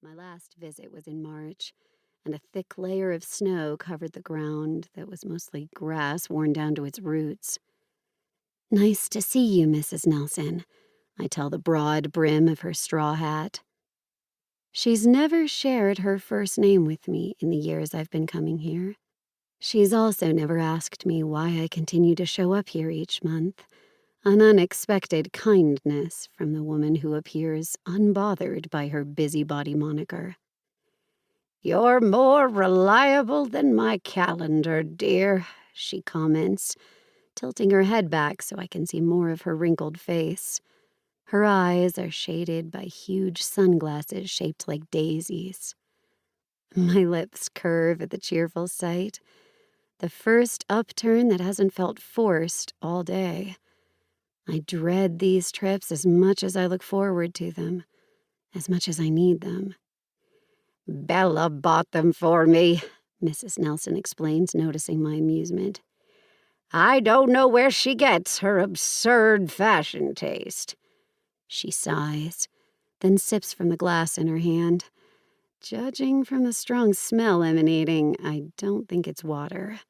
My last visit was in March, and a thick layer of snow covered the ground that was mostly grass worn down to its roots. "Nice to see you, Mrs. Nelson," I tell the broad brim of her straw hat. She's never shared her first name with me in the years I've been coming here. She's also never asked me why I continue to show up here each month, an unexpected kindness from the woman who appears unbothered by her busybody moniker. "You're more reliable than my calendar, dear," she comments, tilting her head back so I can see more of her wrinkled face. Her eyes are shaded by huge sunglasses shaped like daisies. My lips curve at the cheerful sight, the first upturn that hasn't felt forced all day. I dread these trips as much as I look forward to them, as much as I need them. "Bella bought them for me," Mrs. Nelson explains, noticing my amusement. "I don't know where she gets her absurd fashion taste." She sighs, then sips from the glass in her hand. Judging from the strong smell emanating, I don't think it's water.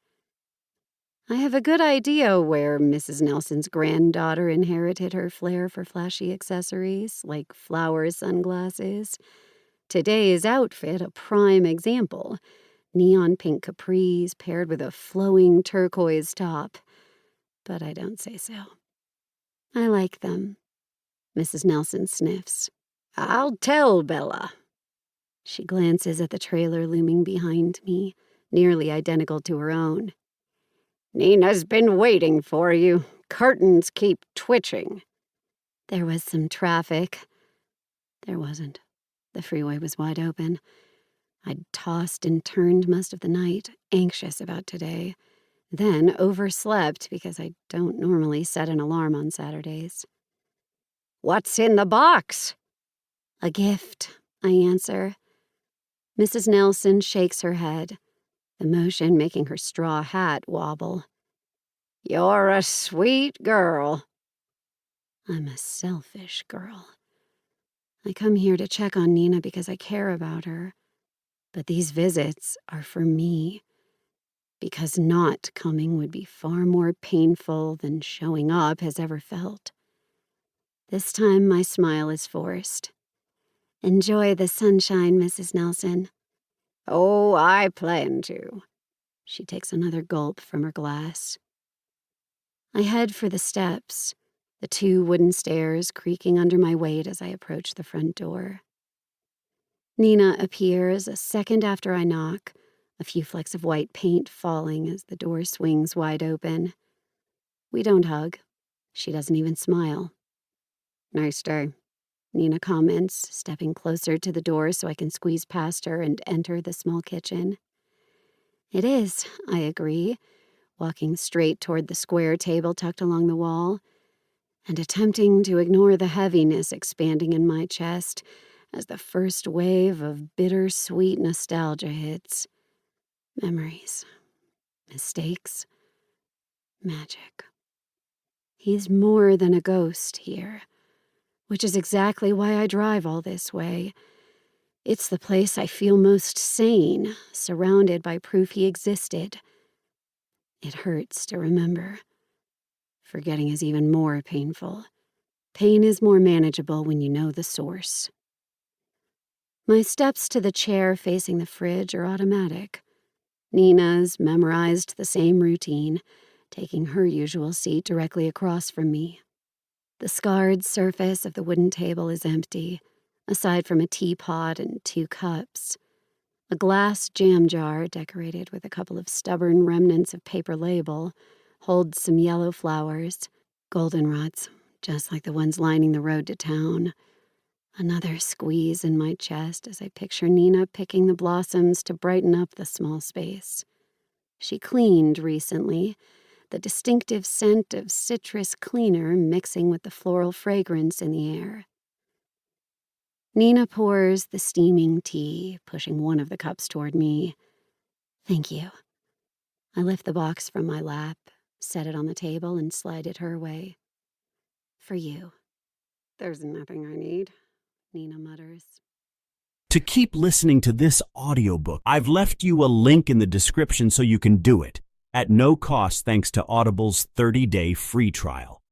I have a good idea where Mrs. Nelson's granddaughter inherited her flair for flashy accessories, like flower sunglasses. Today's outfit, a prime example. Neon pink capris paired with a flowing turquoise top. But I don't say so. I like them. Mrs. Nelson sniffs. "I'll tell Bella." She glances at the trailer looming behind me, nearly identical to her own. "Nina's been waiting for you. Curtains keep twitching." There was some traffic. There wasn't. The freeway was wide open. I'd tossed and turned most of the night, anxious about today, then overslept because I don't normally set an alarm on Saturdays. "What's in the box?" "A gift," I answer. Mrs. Nelson shakes her head, the motion making her straw hat wobble. "You're a sweet girl." I'm a selfish girl. I come here to check on Nina because I care about her, but these visits are for me, because not coming would be far more painful than showing up has ever felt. This time my smile is forced. "Enjoy the sunshine, Mrs. Nelson." "Oh, I plan to." She takes another gulp from her glass. I head for the steps, the 2 wooden stairs creaking under my weight as I approach the front door. Nina appears a second after I knock, a few flecks of white paint falling as the door swings wide open. We don't hug. She doesn't even smile. "Nice day," Nina comments, stepping closer to the door so I can squeeze past her and enter the small kitchen. "It is," I agree, walking straight toward the square table tucked along the wall, and attempting to ignore the heaviness expanding in my chest as the first wave of bittersweet nostalgia hits. Memories. Mistakes. Magic. He's more than a ghost here, which is exactly why I drive all this way. It's the place I feel most sane, surrounded by proof he existed. It hurts to remember. Forgetting is even more painful. Pain is more manageable when you know the source. My steps to the chair facing the fridge are automatic. Nina's memorized the same routine, taking her usual seat directly across from me. The scarred surface of the wooden table is empty, aside from a teapot and 2 cups. A glass jam jar, decorated with a couple of stubborn remnants of paper label, holds some yellow flowers, goldenrods, just like the ones lining the road to town. Another squeeze in my chest as I picture Nina picking the blossoms to brighten up the small space. She cleaned recently, the distinctive scent of citrus cleaner mixing with the floral fragrance in the air. Nina pours the steaming tea, pushing one of the cups toward me. "Thank you." I lift the box from my lap, set it on the table, and slide it her way. "For you." "There's nothing I need," Nina mutters. To keep listening to this audiobook, I've left you a link in the description so you can do it, at no cost thanks to Audible's 30-day free trial.